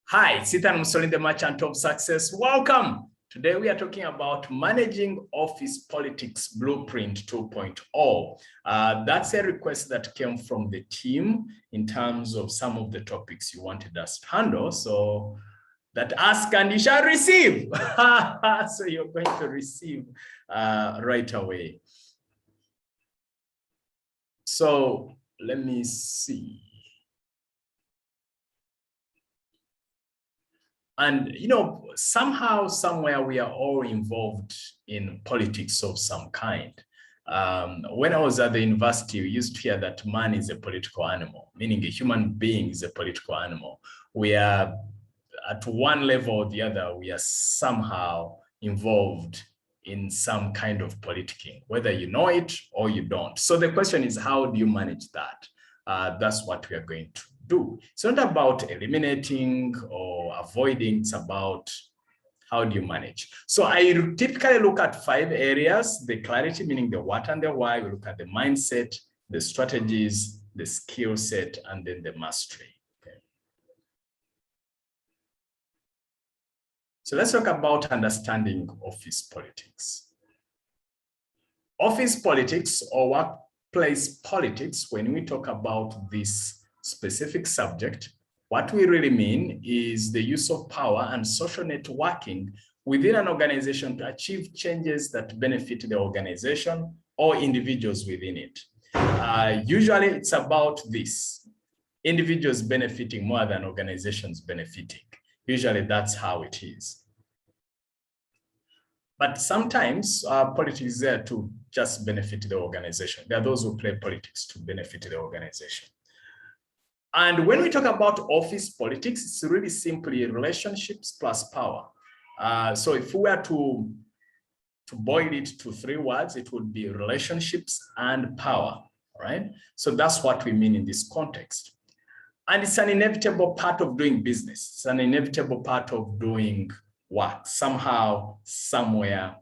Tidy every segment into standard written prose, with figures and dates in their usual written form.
Hi, it's Musolini, the merchant of success. Welcome. Today we are talking about managing office politics blueprint 2.0. That's a request that came from the team in terms of some of the topics you wanted us to handle. So that ask and you shall receive. So you're going to receive right away. So let me see. And, somehow, somewhere we are all involved in politics of some kind. When I was at the university, we used to hear that man is a political animal, meaning a human being is a political animal. We are at one level or the other, we are somehow involved in some kind of politicking, whether you know it or you don't. So the question is, how do you manage that? That's what we are going to do. It's not about eliminating or avoiding, it's about how do you manage. So I typically look at 5 areas: the clarity, meaning the what and the why. We look at the mindset, the strategies, the skill set, and then the mastery. Okay. So let's talk about understanding office politics. Office politics or workplace politics, when we talk about this specific subject, what we really mean is the use of power and social networking within an organization to achieve changes that benefit the organization or individuals within it. Usually it's about this: individuals benefiting more than organizations benefiting. Usually that's how it is. But sometimes politics is there to just benefit the organization. There are those who play politics to benefit the organization. And when we talk about office politics, it's really simply relationships plus power. So if we were to boil it to 3 words, it would be relationships and power, right? So that's what we mean in this context. And it's an inevitable part of doing business. It's an inevitable part of doing work. Somehow, somewhere,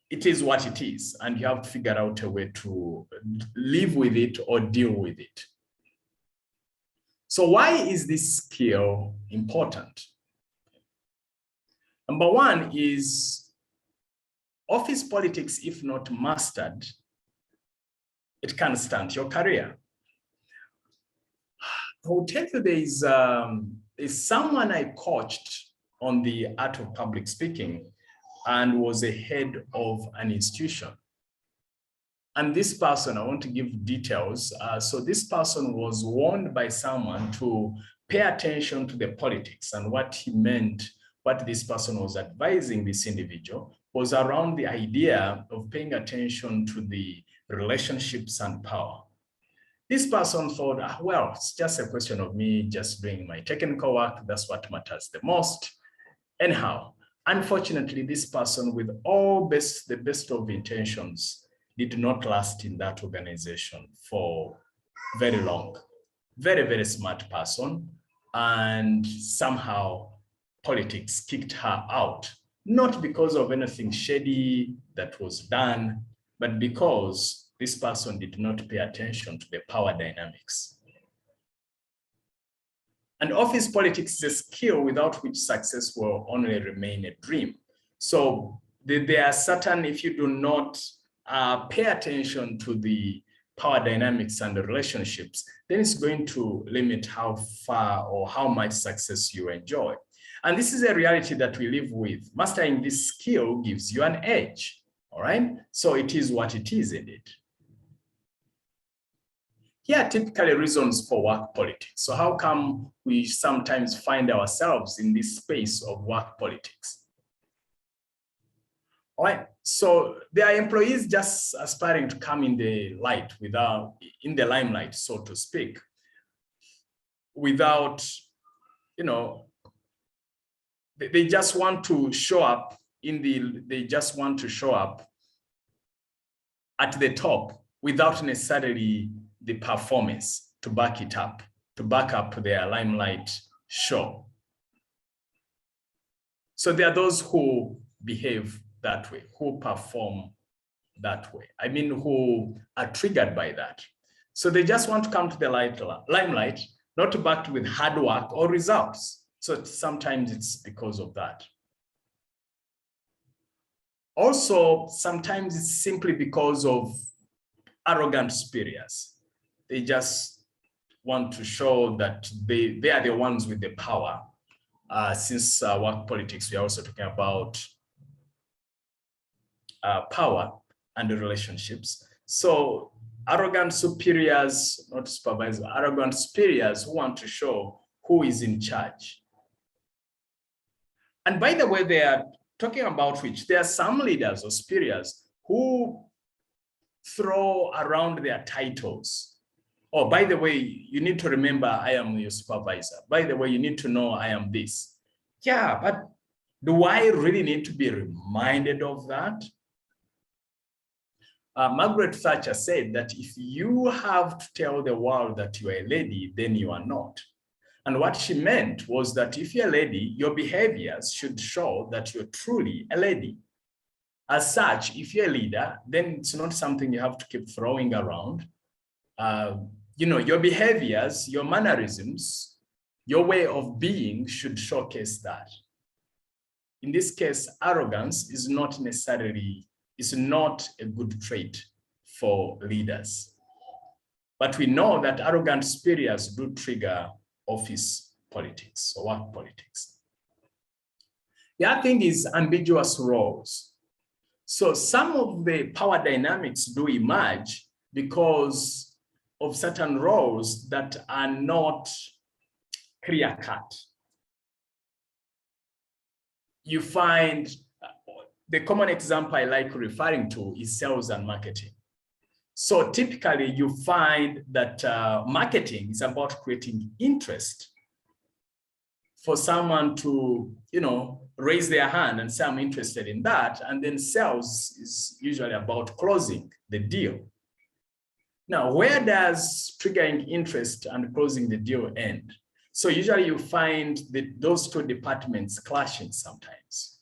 it is what it is. And you have to figure out a way to live with it or deal with it. So why is this skill important? Number 1 is office politics, if not mastered, it can stunt your career. I will tell you there is someone I coached on the art of public speaking and was a head of an institution. And this person, I want to give details. So this person was warned by someone to pay attention to the politics, and what he meant, what this person was advising this individual was around the idea of paying attention to the relationships and power. This person thought, well, it's just a question of me just doing my technical work. That's what matters the most. Anyhow, unfortunately, this person, with the best of intentions, did not last in that organization for very long. Very, very smart person. And somehow politics kicked her out, not because of anything shady that was done, but because this person did not pay attention to the power dynamics. And office politics is a skill without which success will only remain a dream. So there are certain, if you do not pay attention to the power dynamics and the relationships, then it's going to limit how far or how much success you enjoy. And this is a reality that we live with. Mastering this skill gives you an edge, all right? So it is what it is indeed. Here are typically reasons for work politics. So how come we sometimes find ourselves in this space of work politics? All right, so there are employees just aspiring to come in the limelight, so to speak, without, they just want to show up at the top without necessarily the performance to back it up, to back up their limelight show. So there are those who behave that way, who perform that way. I mean, who are triggered by that. So they just want to come to the limelight, not backed with hard work or results. So sometimes it's because of that. Also, sometimes it's simply because of arrogant superiors. They just want to show that they are the ones with the power. Since work politics, we are also talking about power and the relationships. So arrogant superiors, not supervisors, arrogant superiors who want to show who is in charge. And by the way, they are talking about which there are some leaders or superiors who throw around their titles. Oh, by the way, you need to remember I am your supervisor. By the way, you need to know I am this. Yeah, but do I really need to be reminded of that? Margaret Thatcher said that if you have to tell the world that you are a lady, then you are not. And what she meant was that if you're a lady, your behaviors should show that you're truly a lady. As such, if you're a leader, then it's not something you have to keep throwing around. Your behaviors, your mannerisms, your way of being should showcase that. In this case, arrogance is not a good trait for leaders. But we know that arrogant superiors do trigger office politics or work politics. The other thing is ambiguous roles. So some of the power dynamics do emerge because of certain roles that are not clear-cut. You find the common example I like referring to is sales and marketing. So typically you find that marketing is about creating interest for someone to, raise their hand and say, I'm interested in that. And then sales is usually about closing the deal. Now, where does triggering interest and closing the deal end? So usually you find that those two departments clashing sometimes.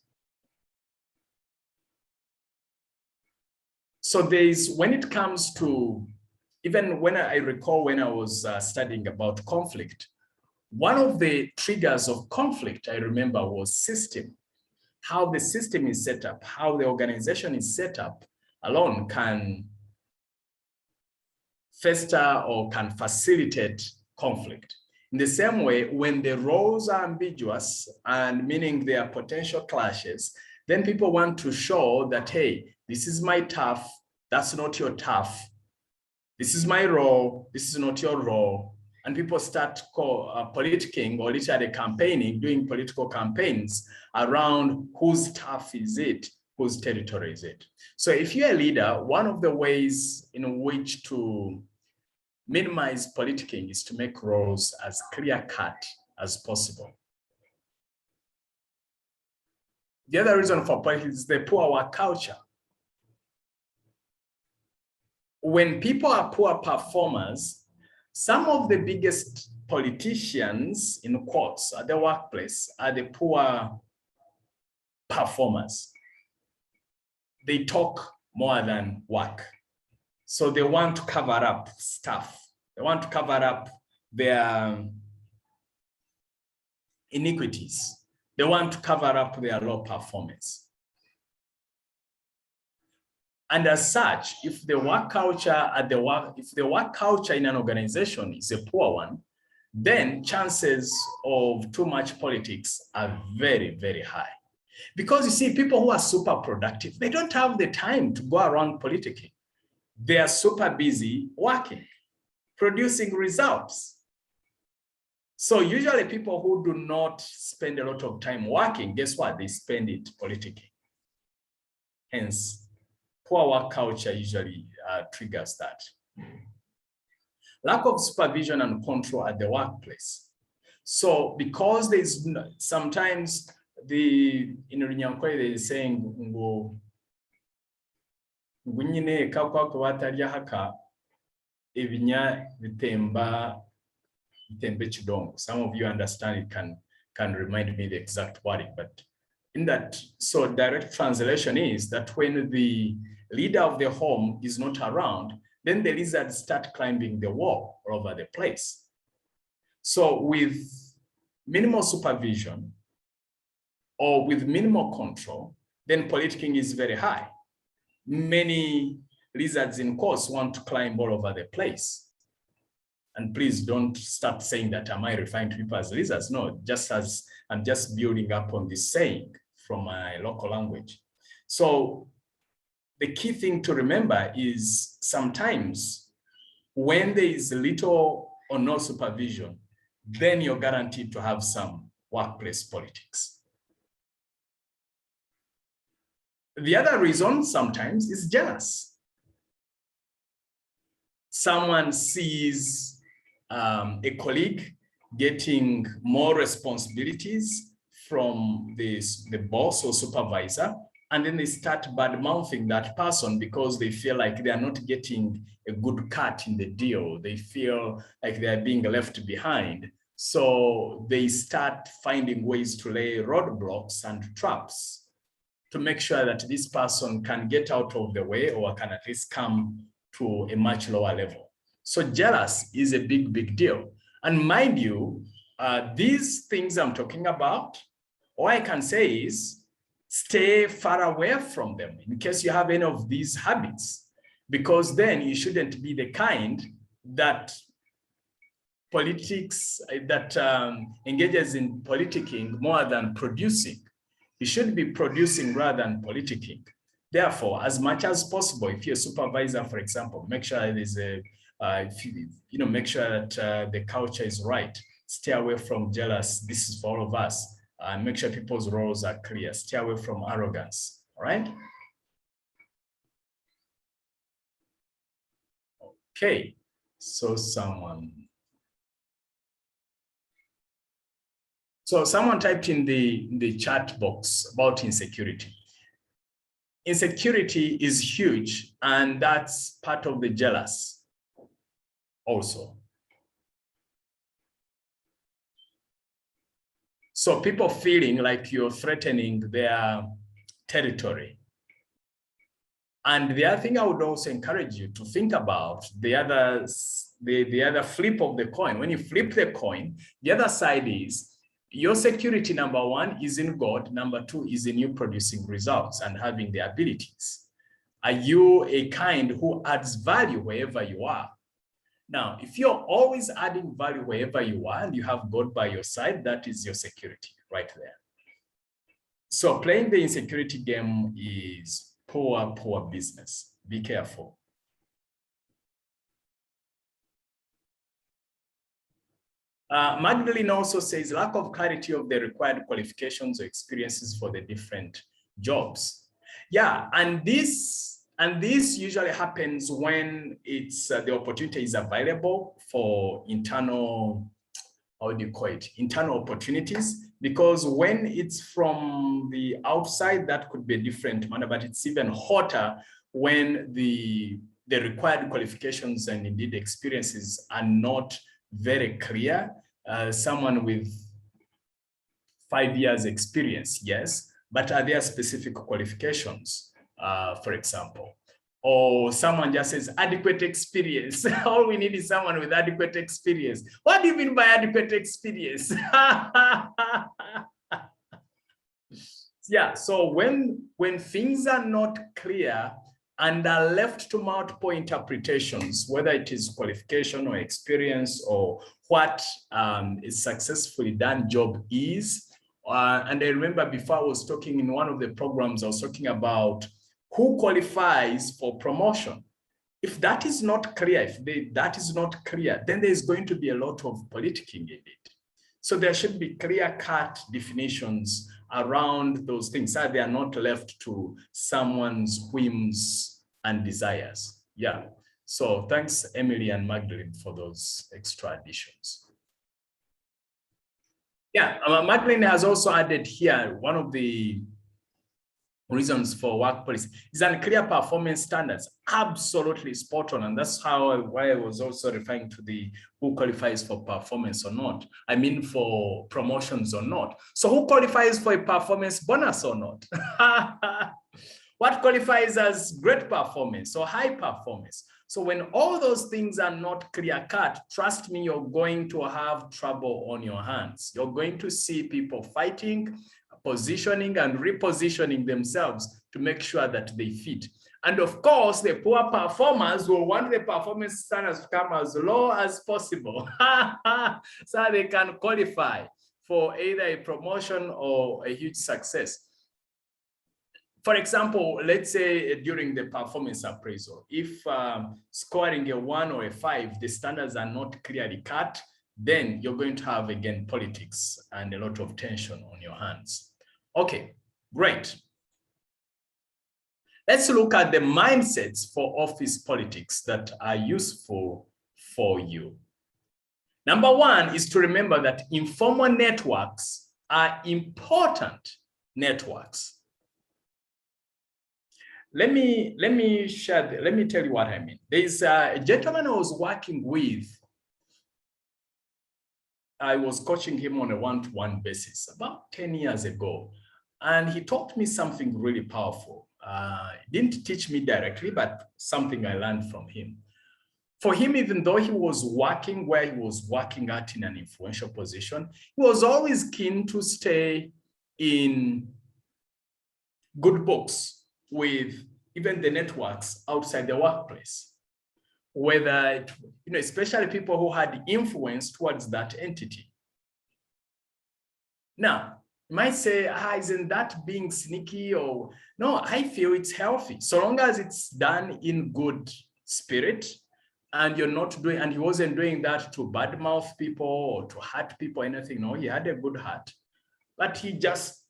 So when it comes to, even when I recall when I was studying about conflict, one of the triggers of conflict I remember was system. How the system is set up, how the organization is set up alone can fester or can facilitate conflict. In the same way, when the roles are ambiguous and meaning there are potential clashes, then people want to show that, hey, this is my turf, that's not your turf. This is my role, this is not your role. And people start politicking or literally campaigning, doing political campaigns around whose turf is it, whose territory is it. So if you're a leader, one of the ways in which to minimize politicking is to make roles as clear-cut as possible. The other reason for politics is the poor work culture. When people are poor performers, some of the biggest politicians, in quotes, at the workplace are the poor performers. They talk more than work. So they want to cover up stuff. They want to cover up their iniquities. They want to cover up their low performance. And as such, if the work culture in an organization is a poor one, then chances of too much politics are very, very high. Because you see, people who are super productive, they don't have the time to go around politicking. They are super busy working, producing results. So usually people who do not spend a lot of time working, guess what? They spend it politicking. Hence, poor work culture usually triggers that. Lack of supervision and control at the workplace. So because there's sometimes in Runyankore they is saying, "Ngunyine kakwa kubatarya haka ibinya bitemba chidongo." Some of you understand it, can remind me the exact wording, but in that, so direct translation is that when the leader of the home is not around, then the lizards start climbing the wall all over the place. So with minimal supervision or with minimal control, then politicking is very high. Many lizards in course want to climb all over the place. And please don't start saying that, am I referring to people as lizards? No, just as I'm just building up on this saying from my local language. So the key thing to remember is sometimes when there is little or no supervision, then you're guaranteed to have some workplace politics. The other reason sometimes is jealous. Someone sees a colleague getting more responsibilities from the boss or supervisor, and then they start bad-mouthing that person because they feel like they are not getting a good cut in the deal. They feel like they are being left behind. So they start finding ways to lay roadblocks and traps to make sure that this person can get out of the way or can at least come to a much lower level. So jealous is a big, big deal. And mind you, these things I'm talking about, all I can say is stay far away from them in case you have any of these habits, because then you shouldn't be the kind that engages in politicking more than producing. You should be producing rather than politicking. Therefore, as much as possible, if you're a supervisor, for example, make sure there's make sure that the culture is right. Stay away from jealous. This is for all of us. And make sure people's roles are clear. Stay away from arrogance. All right. Okay. So someone typed in the chat box about insecurity. Insecurity is huge, and that's part of the jealous also. So people feeling like you're threatening their territory. And the other thing I would also encourage you to think about, the other flip of the coin. When you flip the coin, the other side is your security, number one, is in God. Number two is in you producing results and having the abilities. Are you a kind who adds value wherever you are? Now, if you're always adding value wherever you are and you have God by your side, that is your security right there. So playing the insecurity game is poor, poor business. Be careful. Magdalene also says lack of clarity of the required qualifications or experiences for the different jobs. Yeah, and this usually happens when it's the opportunity is available for internal, how do you call it, internal opportunities, because when it's from the outside, that could be a different matter, but it's even hotter when the required qualifications and indeed experiences are not very clear. Someone with 5 years experience, yes, but are there specific qualifications, for example? Or someone just says adequate experience. All we need is someone with adequate experience. What do you mean by adequate experience? Yeah, so when things are not clear and are left to multiple interpretations, whether it is qualification or experience or what a successfully done job is. And I remember before I was talking in one of the programs, I was talking about who qualifies for promotion. If that is not clear, that is not clear, then there's going to be a lot of politicking in it. So there should be clear-cut definitions around those things, so they are not left to someone's whims and desires. Yeah. So thanks, Emily and Magdalene, for those extra additions. Yeah, Magdalene has also added here one of the reasons for work policy is unclear performance standards. Absolutely spot on, and that's why I was also referring to the who qualifies for performance or not. I mean for promotions or not. So who qualifies for a performance bonus or not? What qualifies as great performance or high performance? So when all those things are not clear-cut, trust me, you're going to have trouble on your hands. You're going to see people fighting, positioning and repositioning themselves to make sure that they fit. And of course, the poor performers will want the performance standards to come as low as possible so they can qualify for either a promotion or a huge success. For example, let's say during the performance appraisal, if scoring a 1 or a 5, the standards are not clearly cut, then you're going to have, again, politics and a lot of tension on your hands. Okay, great. Let's look at the mindsets for office politics that are useful for you. Number one is to remember that informal networks are important networks. Let me tell you what I mean. There's a gentleman I was working with. I was coaching him on a one-to-one basis about 10 years ago. And he taught me something really powerful. He didn't teach me directly, but something I learned from him. For him, even though he was working where he was working at in an influential position, he was always keen to stay in good books with even the networks outside the workplace, whether, especially people who had influence towards that entity. Now, you might say, isn't that being sneaky? Or no, I feel it's healthy. So long as it's done in good spirit and you're not doing, and he wasn't doing that to badmouth people or to hurt people, anything. No, he had a good heart, but he just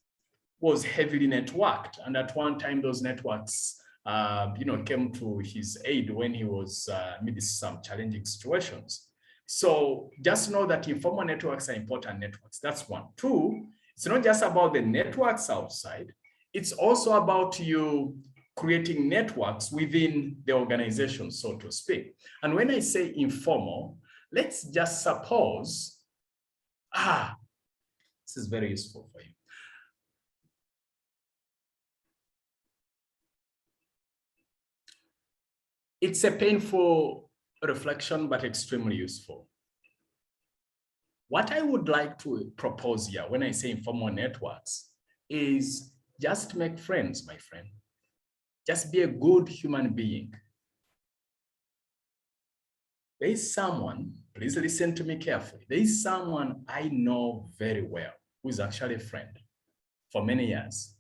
was heavily networked. And at one time, those networks, came to his aid when he was amidst some challenging situations. So just know that informal networks are important networks. That's one. Two, it's not just about the networks outside. It's also about you creating networks within the organization, so to speak. And when I say informal, let's just suppose, this is very useful for you. It's a painful reflection, but extremely useful. What I would like to propose here when I say informal networks is just make friends, my friend. Just be a good human being. There is someone, please listen to me carefully. There is someone I know very well who is actually a friend for many years.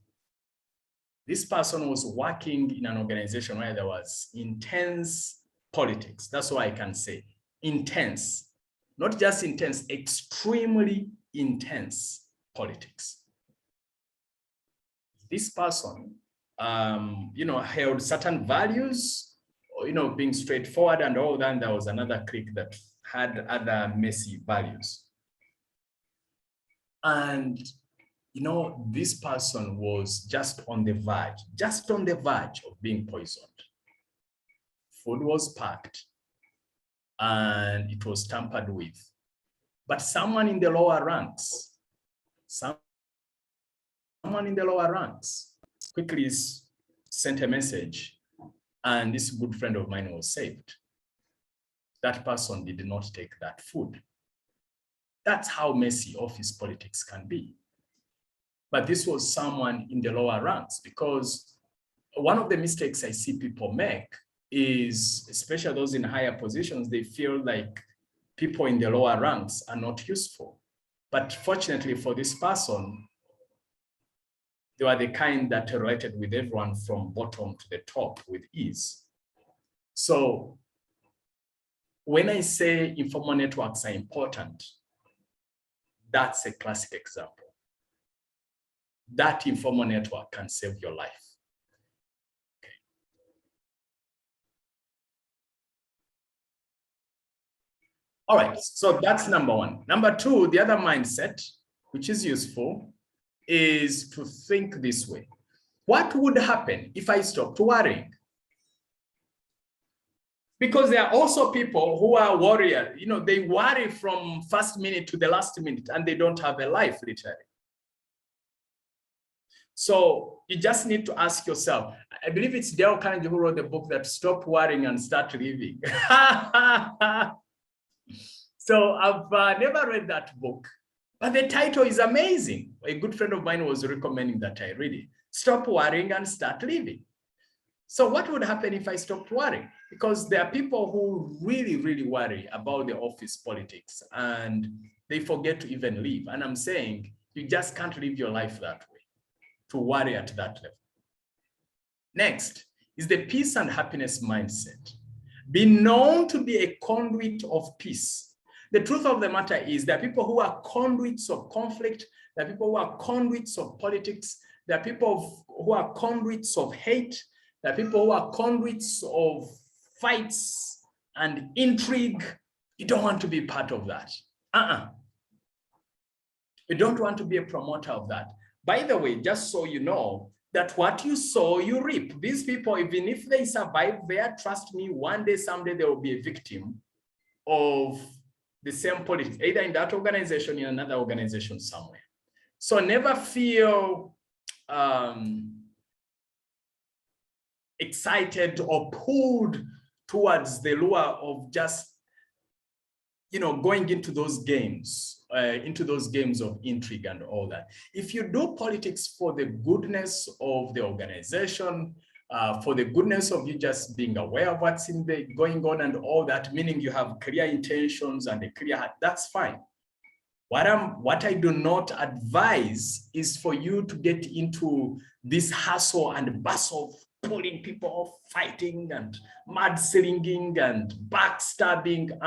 This person was working in an organization where there was intense politics. That's what I can say. Intense, not just intense, extremely intense politics. This person, held certain values, being straightforward and all that. And there was another clique that had other messy values. And this person was just on the verge of being poisoned. Food was packed and it was tampered with. But someone in the lower ranks, quickly sent a message, and this good friend of mine was saved. That person did not take that food. That's how messy office politics can be. But this was someone in the lower ranks, because one of the mistakes I see people make is, especially those in higher positions, they feel like people in the lower ranks are not useful. But fortunately for this person, they were the kind that related with everyone from bottom to the top with ease. So when I say informal networks are important, that's a classic example. That informal network can save your life. Okay. All right, so that's number one. Number two, the other mindset, which is useful, is to think this way. What would happen if I stopped worrying? Because there are also people who are warriors. They worry from first minute to the last minute, and they don't have a life, literally. So you just need to ask yourself. I believe it's Dale Carnegie who wrote the book that Stop Worrying and Start Living. So I've never read that book, but the title is amazing. A good friend of mine was recommending that I read it. Stop Worrying and Start Living. So what would happen if I stopped worrying? Because there are people who really, really worry about the office politics and they forget to even live. And I'm saying you just can't live your life that way, to worry at that level. Next is the peace and happiness mindset. Be known to be a conduit of peace. The truth of the matter is there are people who are conduits of conflict. There are people who are conduits of politics. There are people who are conduits of hate. There are people who are conduits of fights and intrigue. You don't want to be part of that. You don't want to be a promoter of that. By the way, just so you know, that what you sow, you reap. These people, even if they survive there, trust me, one day, someday, they will be a victim of the same politics, either in that organization, in another organization somewhere. So never feel excited or pulled towards the lure of just, going into those games of intrigue and all that. If you do politics for the goodness of the organization, for the goodness of you just being aware of what's going on and all that, meaning you have clear intentions and a clear heart, that's fine. What I do not advise is for you to get into this hustle and bustle of pulling people off, fighting and mudslinging and backstabbing.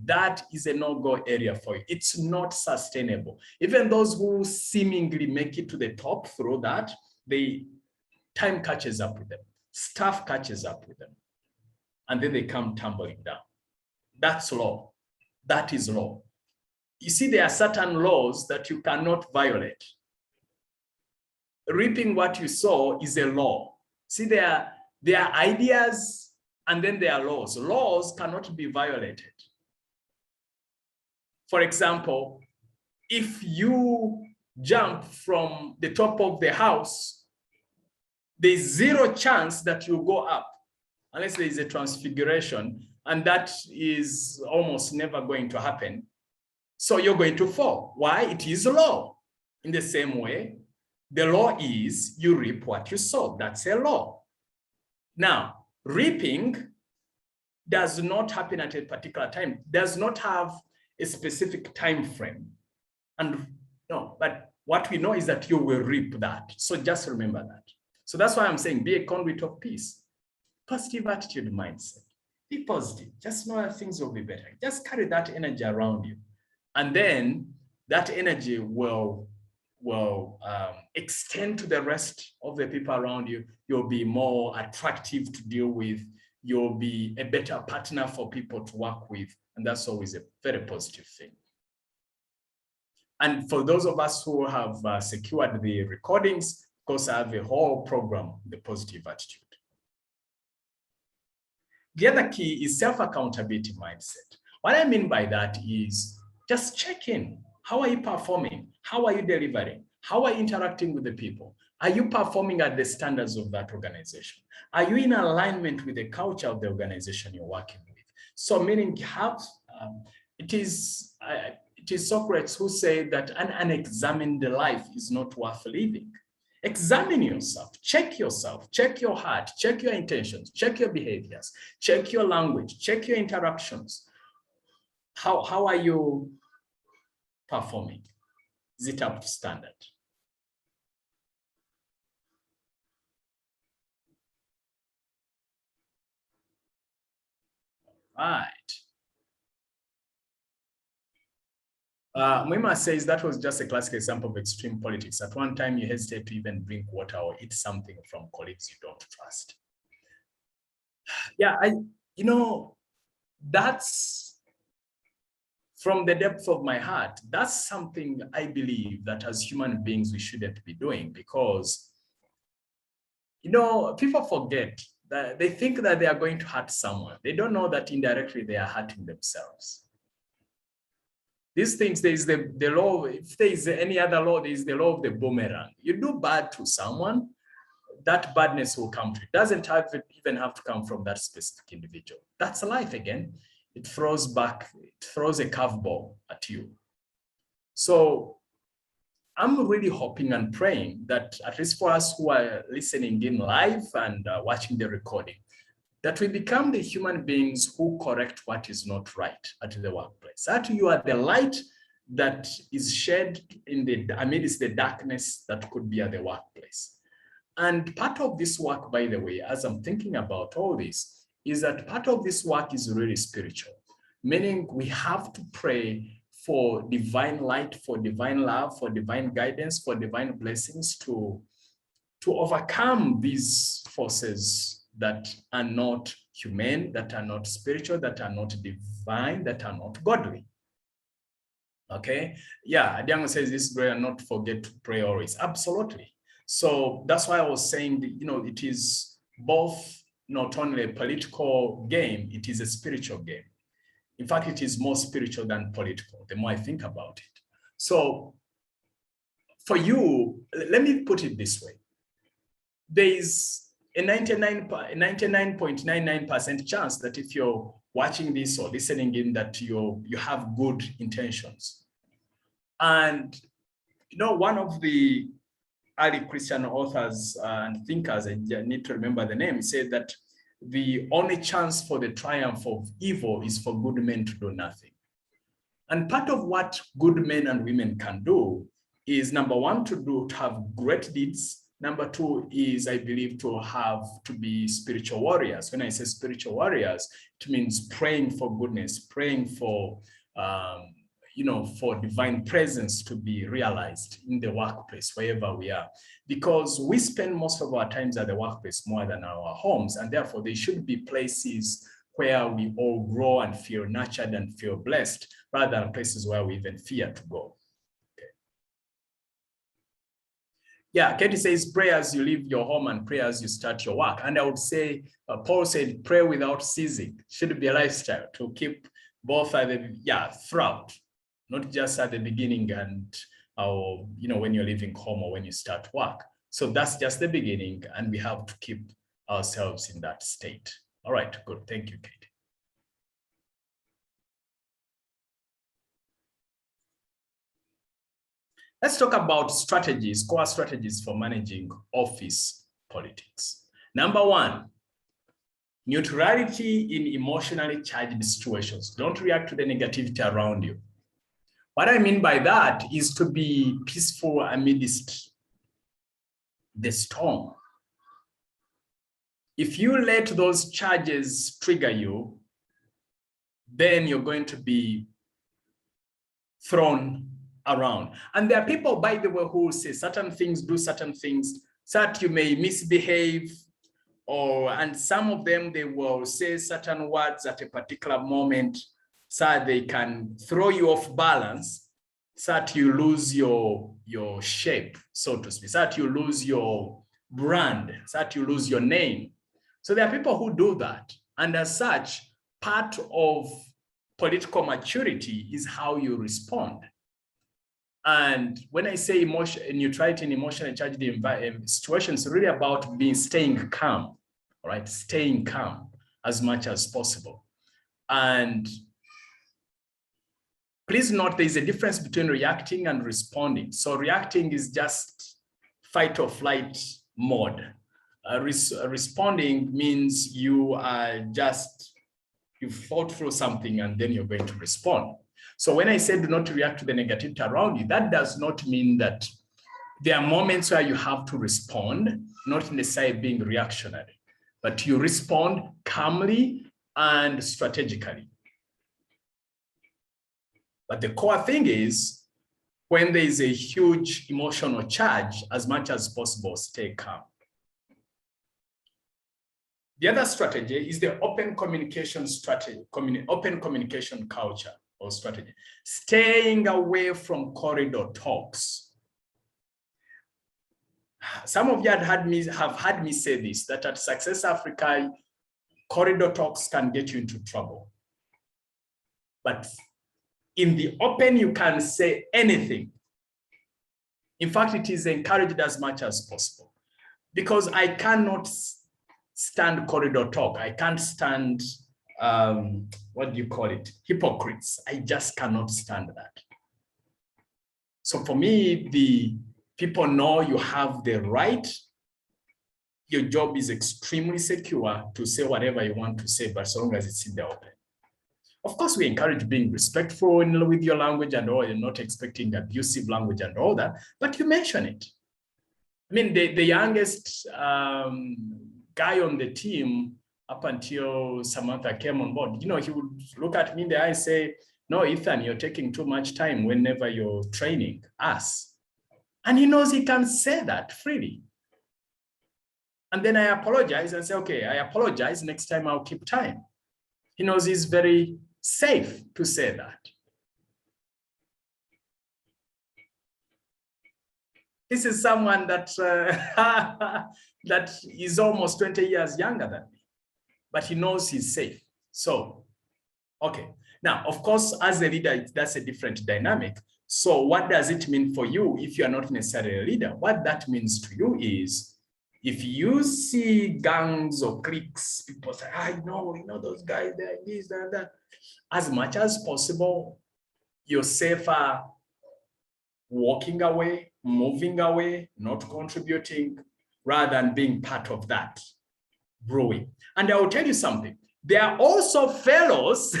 That is a no-go area for you. It's not sustainable. Even those who seemingly make it to the top through that, time catches up with them. Stuff catches up with them. And then they come tumbling down. That's law. That is law. You see, there are certain laws that you cannot violate. Reaping what you sow is a law. See, there are ideas and then there are laws. Laws cannot be violated. For example, if you jump from the top of the house, there's zero chance that you go up unless there is a transfiguration, and that is almost never going to happen. So you're going to fall. Why? It is law. In the same way, the law is you reap what you sow. That's a law. Now, reaping does not happen at a particular time, does not have a specific time frame. And no, but what we know is that you will reap that. So just remember that. So that's why I'm saying be a conduit of peace. Positive attitude mindset. Be positive. Just know that things will be better. Just carry that energy around you. And then that energy will extend to the rest of the people around you. You'll be more attractive to deal with. You'll be a better partner for people to work with. And that's always a very positive thing. And for those of us who have secured the recordings, of course, I have a whole program, the positive attitude. The other key is self-accountability mindset. What I mean by that is just check in. How are you performing? How are you delivering? How are you interacting with the people? Are you performing at the standards of that organization? Are you in alignment with the culture of the organization you're working with? So meaning it is Socrates who said that an unexamined life is not worth living. Examine yourself, check your heart, check your intentions, check your behaviors, check your language, check your interactions. How are you performing? Is it up to standard? Right. Muima says that was just a classic example of extreme politics. At one time, you hesitate to even drink water or eat something from colleagues you don't trust. Yeah, that's from the depth of my heart. That's something I believe that as human beings, we shouldn't be doing because, people forget that they think that they are going to hurt someone. They don't know that indirectly they are hurting themselves. These things, there is the law. If there is any other law, there is the law of the boomerang. You do bad to someone, that badness will come to you. It doesn't even have to come from that specific individual. That's life again. It throws back, it throws a curveball at you. So I'm really hoping and praying that at least for us who are listening in live and watching the recording, that we become the human beings who correct what is not right at the workplace. That you are the light that is shed in the amidst the darkness that could be at the workplace. And part of this work, by the way, as I'm thinking about all this, is that part of this work is really spiritual, meaning we have to pray for divine light, for divine love, for divine guidance, for divine blessings to overcome these forces that are not humane, that are not spiritual, that are not divine, that are not godly. Okay, yeah, Adiango says this prayer, not forget to pray always. Absolutely. So that's why I was saying that, you know, it is both not only a political game, it is a spiritual game. In fact, it is more spiritual than political, the more I think about it. So for you, let me put it this way. There is a 99.99% chance that if you're watching this or listening in, that you have good intentions. And, you know, one of the early Christian authors and thinkers, I need to remember the name, he said that the only chance for the triumph of evil is for good men to do nothing. And part of what good men and women can do is, number one, to have great deeds. Number two is, I believe, to be spiritual warriors. When I say spiritual warriors, it means praying for goodness, praying for, you know, for divine presence to be realized in the workplace, wherever we are. Because we spend most of our times at the workplace more than our homes, and therefore they should be places where we all grow and feel nurtured and feel blessed, rather than places where we even fear to go. Okay. Yeah, Katie says, pray as you leave your home and pray as you start your work. And I would say, Paul said, pray without ceasing. Should be a lifestyle to keep both at the, throughout, not just at the beginning and, you know, when you're leaving home or when you start work. So that's just the beginning, and we have to keep ourselves in that state. All right, good. Thank you, Kate. Let's talk about strategies, core strategies for managing office politics. Number one, neutrality in emotionally charged situations. Don't react to the negativity around you. What I mean by that is to be peaceful amidst the storm. If you let those charges trigger you, then you're going to be thrown around. And there are people, by the way, who say certain things, do certain things, so that you may misbehave, and some of them, they will say certain words at a particular moment, so that they can throw you off balance, so that you lose your shape, so to speak, so that you lose your brand, so that you lose your name. So there are people who do that. And as such, part of political maturity is how you respond. And when I say neutrality in emotionally charged situations, it's really about staying calm, all right? Staying calm as much as possible. And please note, there's a difference between reacting and responding. So reacting is just fight or flight mode. Responding means you've thought through something and then you're going to respond. So when I say do not react to the negativity around you, that does not mean that there are moments where you have to respond, not necessarily being reactionary, but you respond calmly and strategically. But the core thing is, when there is a huge emotional charge, as much as possible, stay calm. The other strategy is the open communication strategy, open communication culture or strategy. Staying away from corridor talks. Some of you have had me say this, that at Success Africa, corridor talks can get you into trouble. But in the open, you can say anything. In fact, it is encouraged as much as possible, because I cannot stand corridor talk. I can't stand, what do you call it? Hypocrites. I just cannot stand that. So for me, the people know you have the right. Your job is extremely secure to say whatever you want to say, but so long as it's in the open. Of course, we encourage being respectful with your language and all. You're not expecting abusive language and all that, but you mention it. I mean, the youngest guy on the team, up until Samantha came on board, you know, he would look at me in the eye and say, "No, Ethan, you're taking too much time whenever you're training us." And he knows he can say that freely. And then I apologize and say, "Okay, I apologize. Next time I'll keep time." He knows he's very safe to say that. This is someone that that is almost 20 years younger than me, but he knows he's safe. So, okay. Now, of course, as a leader, that's a different dynamic. So what does it mean for you if you are not necessarily a leader? What that means to you is, if you see gangs or cliques, people say, you know those guys, they're this, that. As much as possible, you're safer walking away, moving away, not contributing, rather than being part of that brewing. And I will tell you something. There are also fellows.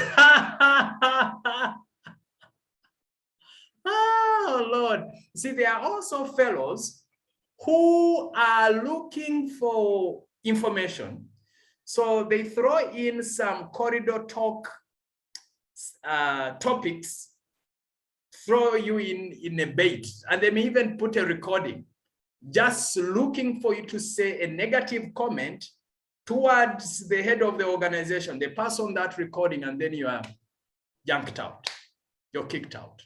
Oh, Lord. See, there are also fellows who are looking for information. So they throw in some corridor talk topics, throw you in a bait, and they may even put a recording, just looking for you to say a negative comment towards the head of the organization. They pass on that recording, and then you are yanked out. You're kicked out.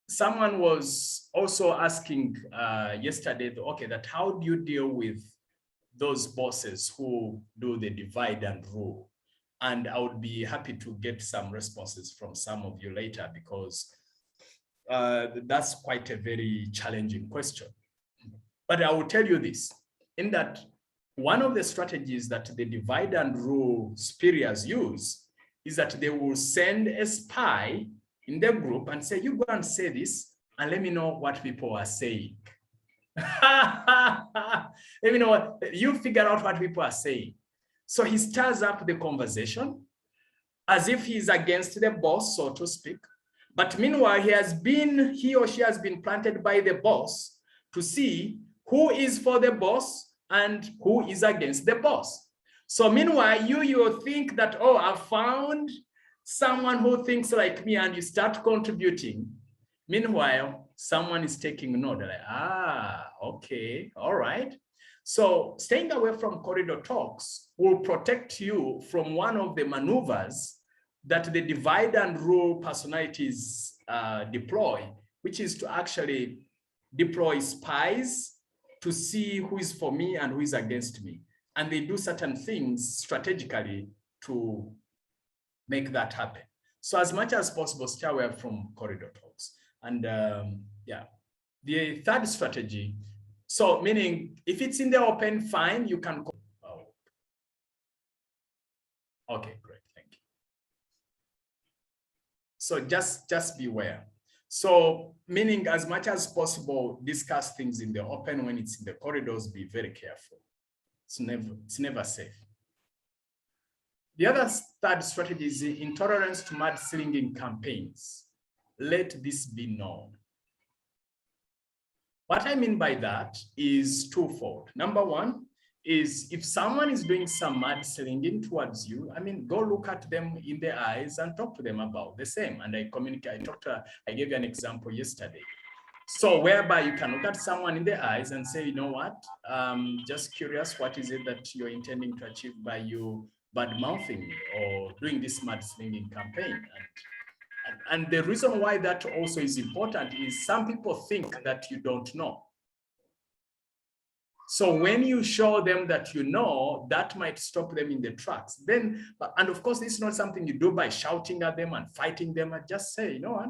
Someone was also asking yesterday, okay, that how do you deal with those bosses who do the divide and rule? And I would be happy to get some responses from some of you later, because that's quite a very challenging question. But I will tell you this, in that one of the strategies that the divide and rule superiors use is that they will send a spy in the group and say, "You go and say this, and let me know what people are saying." Let me know what, you figure out what people are saying. So he stirs up the conversation as if he's against the boss, so to speak. But meanwhile, he or she has been planted by the boss to see who is for the boss and who is against the boss. So meanwhile, you think that, oh, I found someone who thinks like me, and you start contributing. Meanwhile, someone is taking note. They're like, okay, all right. So staying away from corridor talks will protect you from one of the maneuvers that the divide and rule personalities deploy, which is to actually deploy spies to see who is for me and who is against me. And they do certain things strategically to make that happen. So as much as possible, stay away from corridor talks. And yeah, the third strategy, so meaning if it's in the open, fine, you can. Oh. Okay, great, thank you. So just beware. So meaning as much as possible, discuss things in the open. When it's in the corridors, be very careful. It's never safe. The other third strategy is the intolerance to mudslinging campaigns. Let this be known. What I mean by that is twofold. Number one is, if someone is doing some mudslinging towards you, I mean, go look at them in the eyes and talk to them about the same. And I gave you an example yesterday. So whereby you can look at someone in the eyes and say, you know what, just curious, what is it that you're intending to achieve by you bad-mouthing me or doing this mudslinging campaign? And the reason why that also is important is some people think that you don't know. So when you show them that you know, that might stop them in the tracks. Then, and of course, this is not something you do by shouting at them and fighting them. And just say, you know what?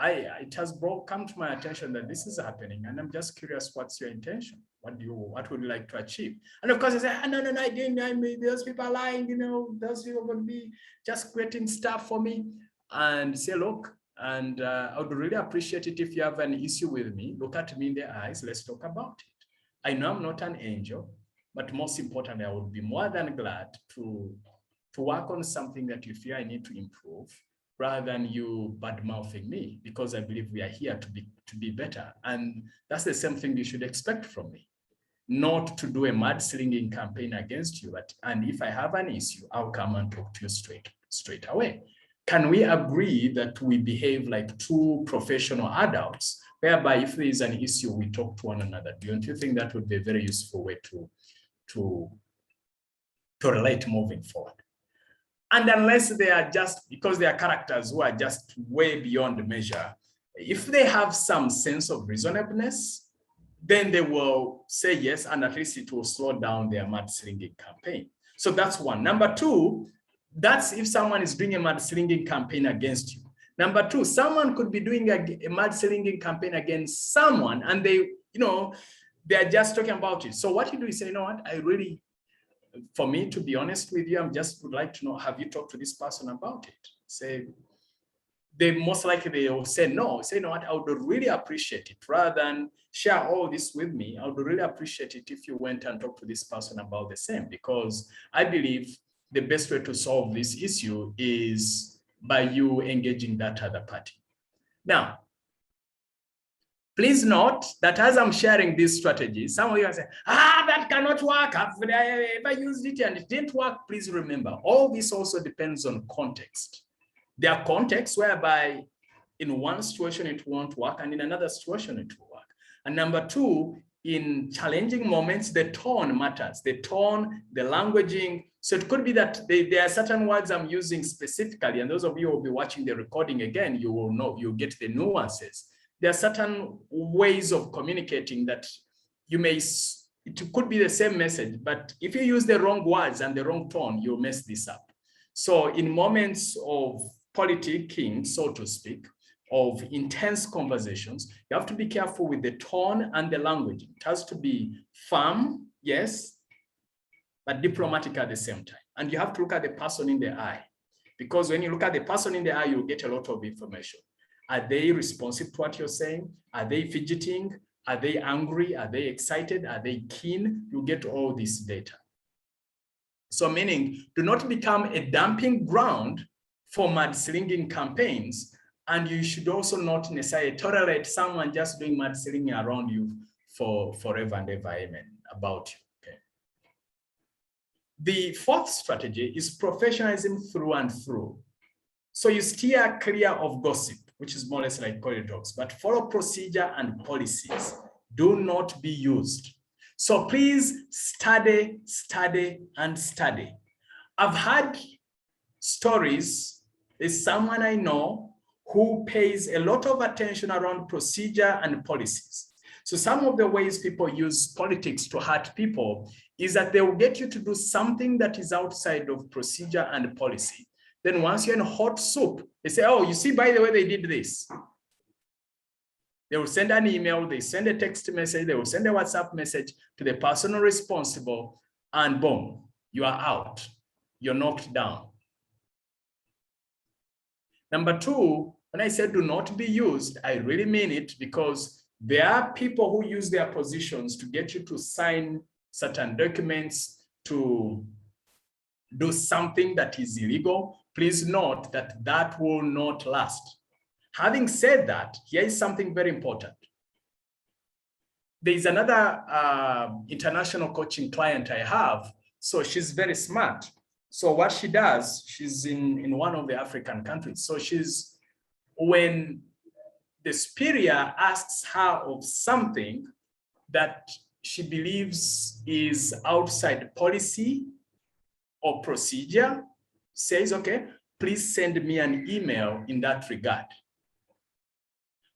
It has come to my attention that this is happening, and I'm just curious, what's your intention? What would you like to achieve? And of course, I say, no, I didn't. I mean, those people are lying. You know, those people will be just creating stuff for me. And say, look, and I would really appreciate it if you have an issue with me. Look at me in the eyes. Let's talk about it. I know I'm not an angel, but most importantly, I would be more than glad to work on something that you feel I need to improve, rather than you bad-mouthing me, because I believe we are here to be better. And that's the same thing you should expect from me. Not to do a mud-slinging campaign against you, and if I have an issue, I'll come and talk to you straight away. Can we agree that we behave like two professional adults, whereby if there is an issue, we talk to one another? Don't you think that would be a very useful way to relate moving forward? And unless they are just, because they are characters who are just way beyond measure, if they have some sense of reasonableness, then they will say yes, and at least it will slow down their mud-slinging campaign. So that's one. Number two, that's if someone is doing a mud-slinging campaign against you. Number two, someone could be doing a mud-slinging campaign against someone, and they are just talking about it. So what you do is say, you know what, for me, to be honest with you, I just would like to know, have you talked to this person about it? Say, they most likely they will say no. Say, you know what, I would really appreciate it. Rather than share all this with me, I would really appreciate it if you went and talked to this person about the same, because I believe the best way to solve this issue is by you engaging that other party. Now, please note that as I'm sharing this strategy, some of you are saying, that cannot work. I've ever used it and it didn't work. Please remember, all this also depends on context. There are contexts whereby in one situation it won't work and in another situation it will work. And number two, in challenging moments, the tone matters. The tone, the languaging. So it could be that there are certain words I'm using specifically, and those of you who will be watching the recording again, you will know, you'll get the nuances. There are certain ways of communicating that it could be the same message, but if you use the wrong words and the wrong tone, you'll mess this up. So in moments of politicking, so to speak, of intense conversations, you have to be careful with the tone and the language. It has to be firm, yes, but diplomatic at the same time. And you have to look at the person in the eye, because when you look at the person in the eye, you'll get a lot of information. Are they responsive to what you're saying? Are they fidgeting? Are they angry? Are they excited? Are they keen? You get all this data. So meaning, do not become a dumping ground for mud-slinging campaigns. And you should also not necessarily tolerate someone just doing mud-slinging around you for forever and ever, amen, about you. Okay. The fourth strategy is professionalism through and through. So you steer clear of gossip, which is more or less like corridor talks, but follow procedure and policies. Do not be used. So please study, study, and study. I've had stories. There's someone I know who pays a lot of attention around procedure and policies. So some of the ways people use politics to hurt people is that they will get you to do something that is outside of procedure and policy. Then once you're in hot soup, they say, oh, you see, by the way, they did this. They will send an email, they send a text message, they will send a WhatsApp message to the person responsible, and boom, you are out. You're knocked down. Number two, when I say do not be used, I really mean it, because there are people who use their positions to get you to sign certain documents, to do something that is illegal. Please note that that will not last. Having said that, here is something very important. There is another international coaching client I have. So she's very smart. So what she does, she's in one of the African countries. So when the superior asks her of something that she believes is outside policy or procedure, says, okay, please send me an email in that regard.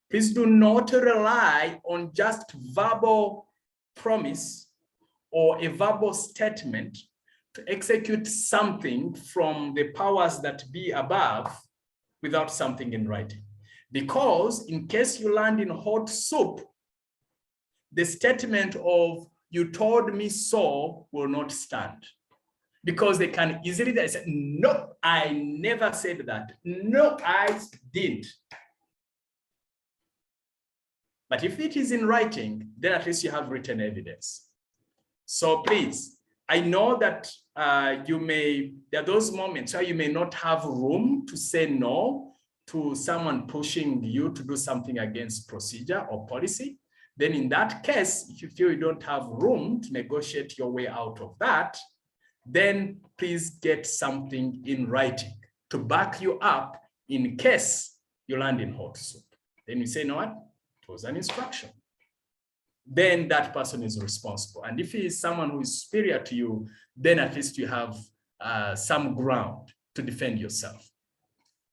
Please do not rely on just verbal promise, or a verbal statement to execute something from the powers that be above without something in writing. Because in case you land in hot soup, the statement of "you told me so" will not stand. Because they can easily say, "No, I never said that. No, I didn't." But if it is in writing, then at least you have written evidence. So please, I know that there are those moments where you may not have room to say no to someone pushing you to do something against procedure or policy. Then in that case, if you feel you don't have room to negotiate your way out of that, then please get something in writing to back you up in case you land in hot soup. Then you say, "You know what? It was an instruction." Then that person is responsible. And if he is someone who is superior to you, then at least you have some ground to defend yourself.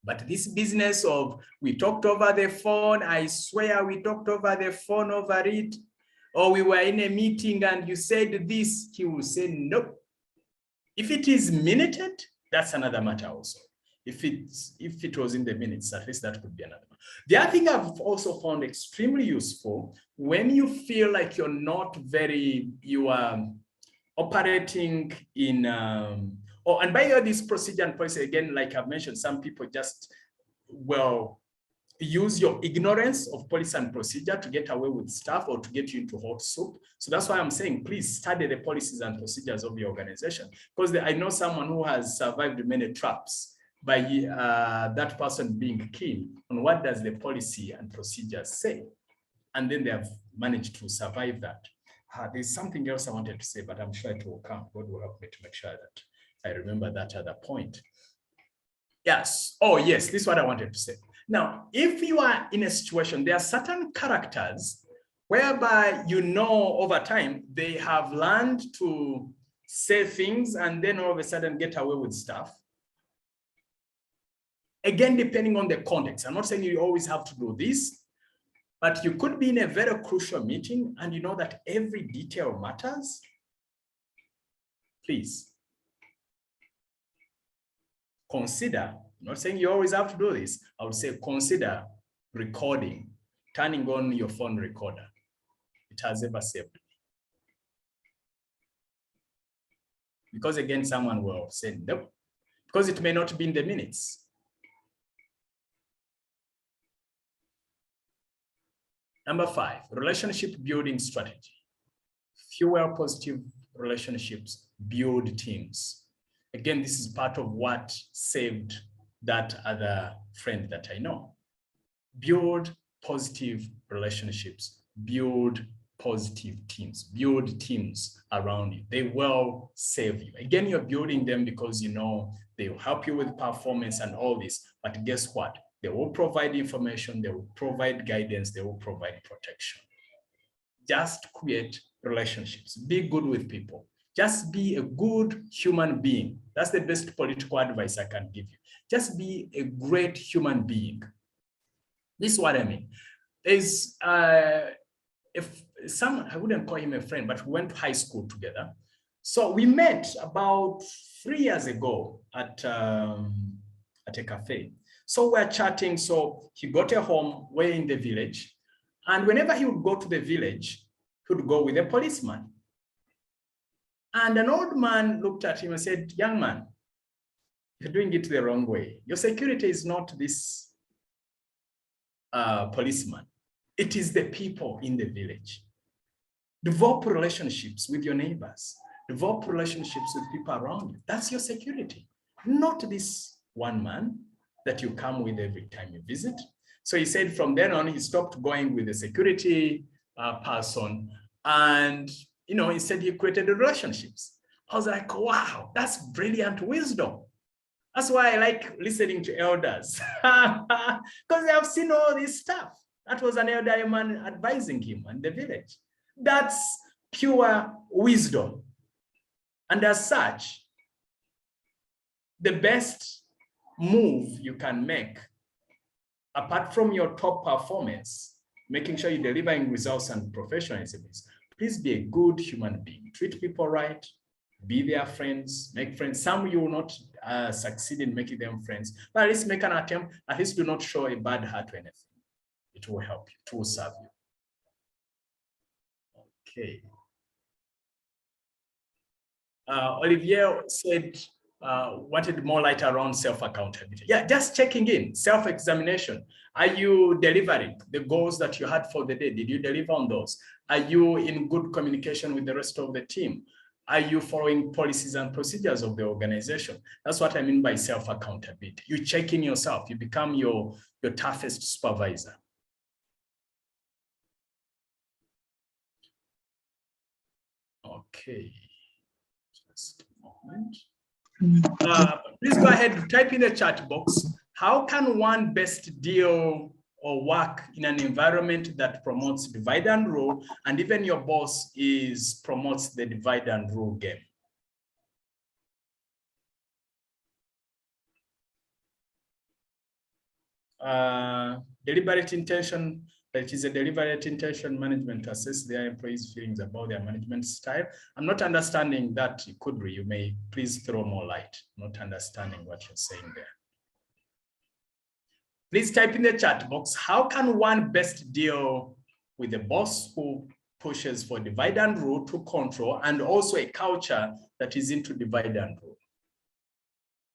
But this business of "we talked over the phone, I swear we talked over the phone over it," or "we were in a meeting and you said this," he will say, "Nope." If it is minuted, that's another matter also. If it was in the minutes, at least that could be another. The other thing I've also found extremely useful, when you feel like you are operating in, and by the way, this procedure and policy, again, like I've mentioned, some people just, use your ignorance of policy and procedure to get away with stuff or to get you into hot soup. So that's why I'm saying, please study the policies and procedures of your organization. Because I know someone who has survived many traps by that person being keen on what does the policy and procedures say. And then they have managed to survive that. There's something else I wanted to say, but I'm sure it will come. God will help me to make sure that I remember that other point. Yes. Oh, yes. This is what I wanted to say. Now, if you are in a situation, there are certain characters whereby over time, they have learned to say things and then all of a sudden get away with stuff. Again, depending on the context. I'm not saying you always have to do this, but you could be in a very crucial meeting and you know that every detail matters. Please consider, I'm not saying you always have to do this, I would say consider recording, turning on your phone recorder. It has ever saved me. Because again, someone will say nope, because it may not be in the minutes. Number 5, relationship building strategy. Fuel positive relationships, build teams. Again, this is part of what saved that other friend that I know. Build positive relationships, build positive teams, build teams around you. They will save you. Again, you're building them because you know they will help you with performance and all this, but guess what? They will provide information, they will provide guidance, they will provide protection. Just create relationships, be good with people. Just be a good human being. That's the best political advice I can give you. Just be a great human being. This is what I mean. There's if someone, I wouldn't call him a friend, but we went to high school together. So we met about 3 years ago at a cafe. So we're chatting. So he got a home, we're in the village. And whenever he would go to the village, he would go with a policeman. And an old man looked at him and said, "Young man, you're doing it the wrong way. Your security is not this policeman. It is the people in the village. Develop relationships with your neighbors. Develop relationships with people around you. That's your security, not this one man that you come with every time you visit." So he said from then on, he stopped going with the security person. And he said he created relationships. I was like, wow, that's brilliant wisdom. That's why I like listening to elders, because they have seen all this stuff. That was an elderly man advising him in the village. That's pure wisdom. And as such, the best move you can make, apart from your top performance, making sure you're delivering results and professionalism, is Please be a good human being. Treat people right. Be their friends. Make friends. Some you will not succeed in making them friends, but at least make an attempt. At least do not show a bad heart or anything. It will help you. It will serve you. Okay. Olivier said, wanted more light around self-accountability. Yeah, just checking in, self-examination. Are you delivering the goals that you had for the day? Did you deliver on those? Are you in good communication with the rest of the team? Are you following policies and procedures of the organization? That's what I mean by self-accountability. You check in yourself. You become your toughest supervisor. Okay. Just a moment. Please go ahead, type in the chat box. How can one best deal or work in an environment that promotes divide and rule, and even your boss promotes the divide and rule game? Deliberate intention. It is a deliberate intention management to assess their employees' feelings about their management style. I'm not understanding that. It could be. You may please throw more light. Not understanding what you're saying there. Please type in the chat box. How can one best deal with a boss who pushes for divide and rule to control, and also a culture that is into divide and rule?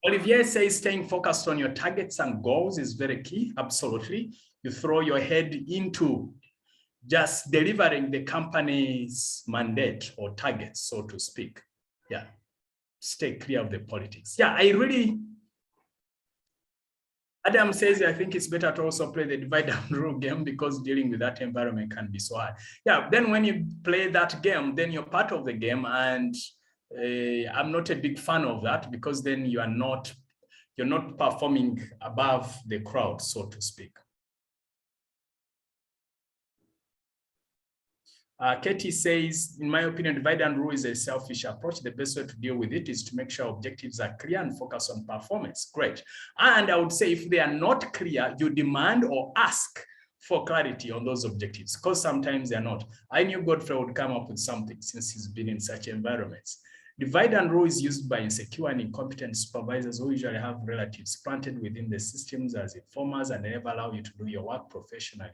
Olivier says staying focused on your targets and goals is very key. Absolutely. You throw your head into just delivering the company's mandate or targets, so to speak. Yeah. Stay clear of the politics. Yeah, Adam says, I think it's better to also play the divide and rule game because dealing with that environment can be so hard. Yeah, then when you play that game, then you're part of the game, and I'm not a big fan of that because then you're not performing above the crowd, so to speak. Katie says, in my opinion, divide and rule is a selfish approach. The best way to deal with it is to make sure objectives are clear and focus on performance. Great. And I would say if they are not clear, you demand or ask for clarity on those objectives, because sometimes they're not. I knew Godfrey would come up with something since he's been in such environments. Divide and rule is used by insecure and incompetent supervisors who usually have relatives planted within the systems as informers and never allow you to do your work professionally.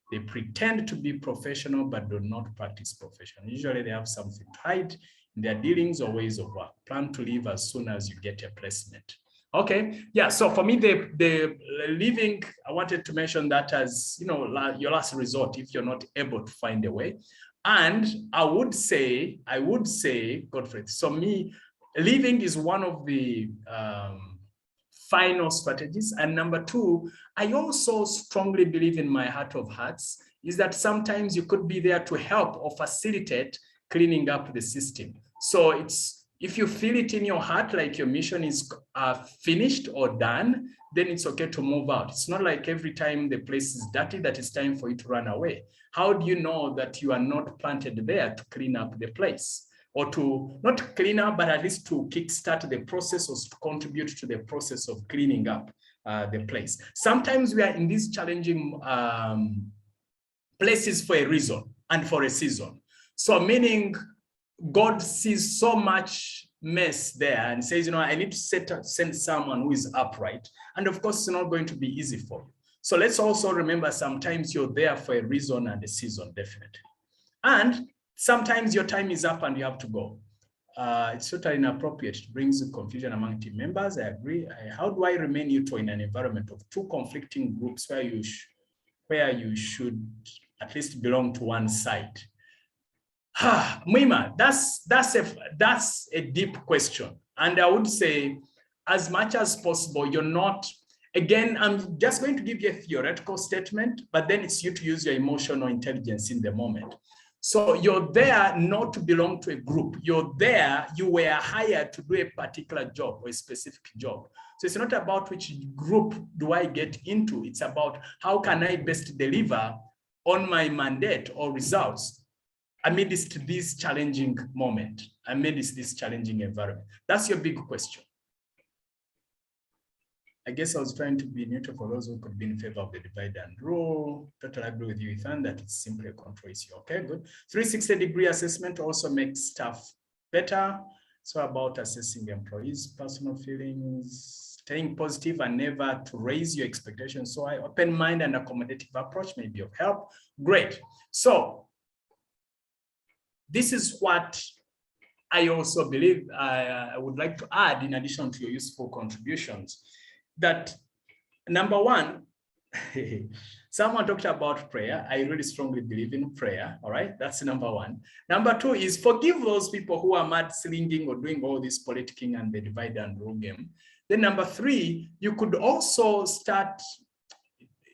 They pretend to be professional, but do not practice professional. Usually they have something to hide in their dealings or ways of work. Plan to leave as soon as you get a placement. Okay, yeah, so for me, the leaving, I wanted to mention that as, your last resort if you're not able to find a way. And I would say, Godfrey, so me, leaving is one of the final strategies. And number two, I also strongly believe in my heart of hearts is that sometimes you could be there to help or facilitate cleaning up the system. So if you feel it in your heart, like your mission is finished or done, then it's okay to move out. It's not like every time the place is dirty that it's time for you to run away. How do you know that you are not planted there to clean up the place? Or to not clean up, but at least to kickstart the process or to contribute to the process of cleaning up the place. Sometimes we are in these challenging places for a reason and for a season. So meaning God sees so much mess there and says, I need to send someone who is upright. And of course, it's not going to be easy for you. So let's also remember sometimes you're there for a reason and a season, definitely. And sometimes your time is up and you have to go. It's totally inappropriate. It brings confusion among team members. I agree. How do I remain neutral in an environment of two conflicting groups where you should at least belong to one side? Muima, that's a deep question. And I would say, as much as possible, you're not, again, I'm just going to give you a theoretical statement, but then it's you to use your emotional intelligence in the moment. So you're there not to belong to a group. You're there, you were hired to do a particular job or a specific job. So it's not about which group do I get into. It's about how can I best deliver on my mandate or results amidst this challenging moment, amidst this challenging environment. That's your big question. I guess I was trying to be neutral for those who could be in favor of the divide and rule. Totally agree with you, Ethan, that it's simply a control issue. Okay, good. 360-degree assessment also makes stuff better. So about assessing employees' personal feelings, staying positive and never to raise your expectations. So an open mind and accommodative approach may be of help. Great. So this is what I also believe I would like to add in addition to your useful contributions, that number one, someone talked about prayer. I really strongly believe in prayer. All right, that's number one. Number two is forgive those people who are mad slinging or doing all this politicking and the divide and rule game. Then number three, you could also start,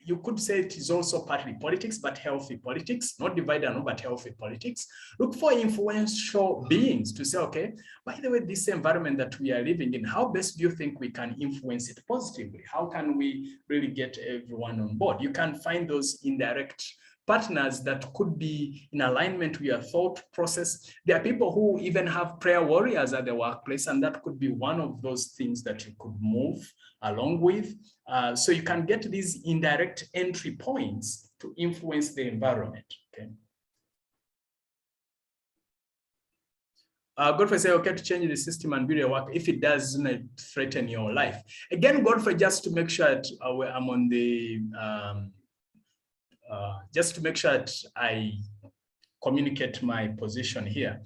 you could say it is also partly politics, but healthy politics, not divide and rule, but healthy politics. Look for influential beings to say, okay, by the way, this environment that we are living in, how best do you think we can influence it positively? How can we really get everyone on board? You can find those indirect partners that could be in alignment with your thought process. There are people who even have prayer warriors at the workplace, and that could be one of those things that you could move along with. So you can get these indirect entry points to influence the environment. Okay. Godfrey say, okay, to change the system and build a work if it doesn't threaten your life. Again, Godfrey, just to make sure that I'm on the, just to make sure that I communicate my position here.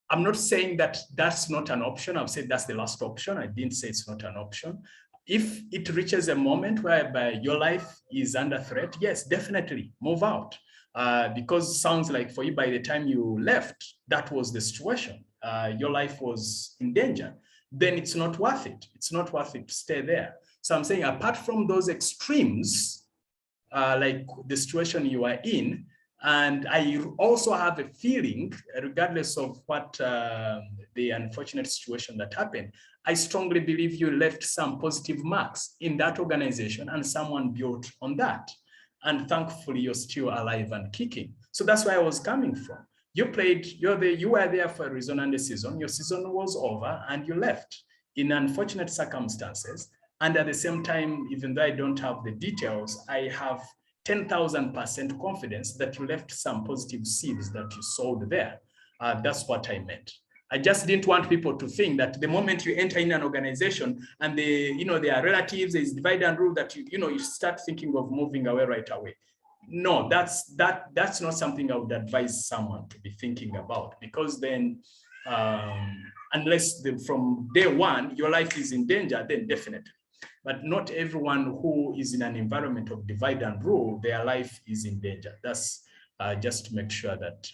I'm not saying that that's not an option. I've said that's the last option. I didn't say it's not an option. If it reaches a moment whereby your life is under threat, yes, definitely move out. Because it sounds like for you, by the time you left, that was the situation. Your life was in danger. Then it's not worth it. It's not worth it to stay there. So I'm saying apart from those extremes, like the situation you are in, and I also have a feeling, regardless of what the unfortunate situation that happened, I strongly believe you left some positive marks in that organization and someone built on that. And thankfully, you're still alive and kicking. So that's where I was coming from. You played, you were there for a reason and a season. Your season was over and you left in unfortunate circumstances. And at the same time, even though I don't have the details, I have 10,000% confidence that you left some positive seeds that you sowed there. That's what I meant. I just didn't want people to think that the moment you enter in an organization and there are relatives, there is divide and rule, that you start thinking of moving away right away. No, that's not something I would advise someone to be thinking about, because then unless from day one your life is in danger, then definitely. But not everyone who is in an environment of divide and rule, their life is in danger. That's just to make sure that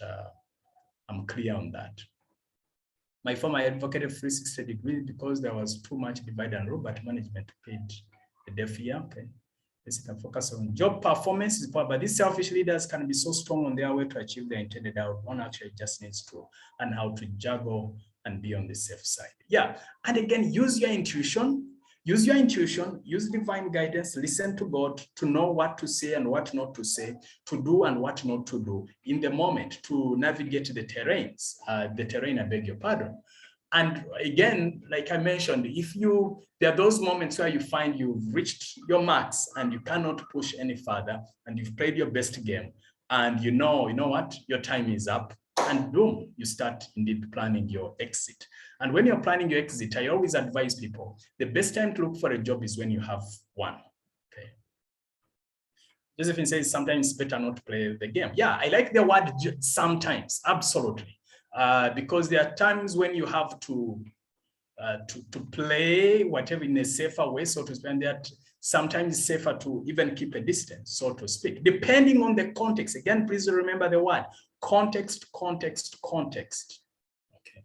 I'm clear on that. My former advocated 360 degrees because there was too much divide and rule, but management paid a deaf ear. Okay. Yes, you can focus on job performance is poor, but these selfish leaders can be so strong on their way to achieve their intended outcome. One actually just needs to learn how to juggle and be on the safe side. Yeah, and again, use your intuition. Use your intuition, use divine guidance, listen to God to know what to say and what not to say, to do and what not to do in the moment, to navigate the terrains, I beg your pardon. And again, like I mentioned, there are those moments where you find you've reached your max and you cannot push any further and you've played your best game and you know what, your time is up, and boom, you start indeed planning your exit. And when you're planning your exit, I always advise people, the best time to look for a job is when you have one. Okay. Josephine says sometimes it's better not to play the game. Yeah, I like the word sometimes, absolutely. Because there are times when you have to play whatever in a safer way, so to speak, that sometimes it's safer to even keep a distance, so to speak, depending on the context. Again, please remember the word context, context, context. Okay.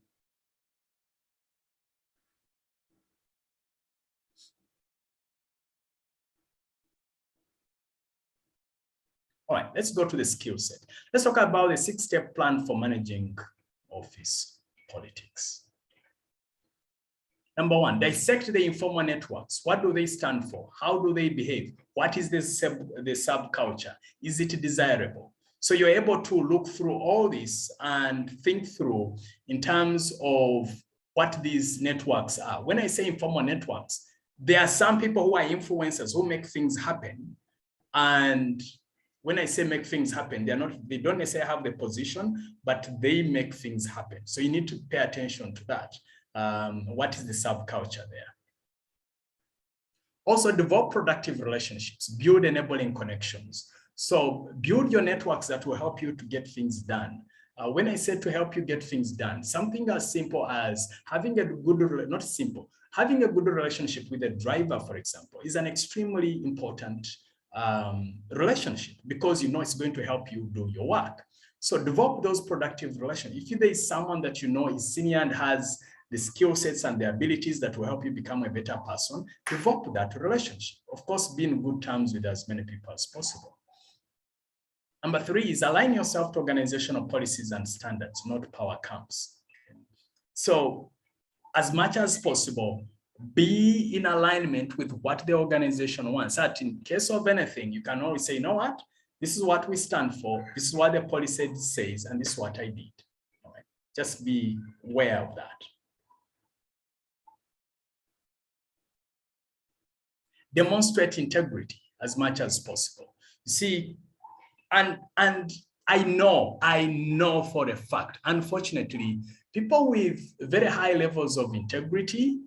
All right, let's go to the skill set. Let's talk about the 6-step plan for managing office politics. Number one, dissect the informal networks. What do they stand for? How do they behave? What is the subculture? Is it desirable? So you're able to look through all this and think through in terms of what these networks are. When I say informal networks, There are some people who are influencers who make things happen. And when I say make things happen, they don't necessarily have the position, but they make things happen. So you need to pay attention to that. What is the subculture there? Also, develop productive relationships, build enabling connections. So build your networks that will help you to get things done. When I say to help you get things done, something as simple as having a good, not simple, having a good relationship with a driver, for example, is an extremely important relationship, because you know it's going to help you do your work. So develop those productive relationships. If there is someone that you know is senior and has the skill sets and the abilities that will help you become a better person, develop that relationship. Of course, be in good terms with as many people as possible. Number 3 is align yourself to organizational policies and standards, not power camps. So as much as possible, be in alignment with what the organization wants. That in case of anything, you can always say, you know what, this is what we stand for, this is what the policy says, and this is what I did. All right. Just be aware of that. Demonstrate integrity as much as possible. You see, and I know for a fact, unfortunately, people with very high levels of integrity,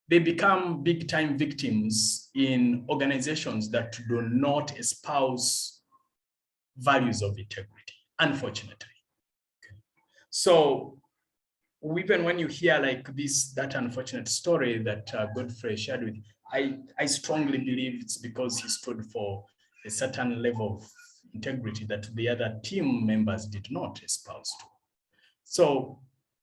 they become big-time victims in organizations that do not espouse values of integrity, unfortunately. Okay. So even when you hear like that unfortunate story that Godfrey shared with you, I strongly believe it's because he stood for a certain level of integrity that the other team members did not espouse to. So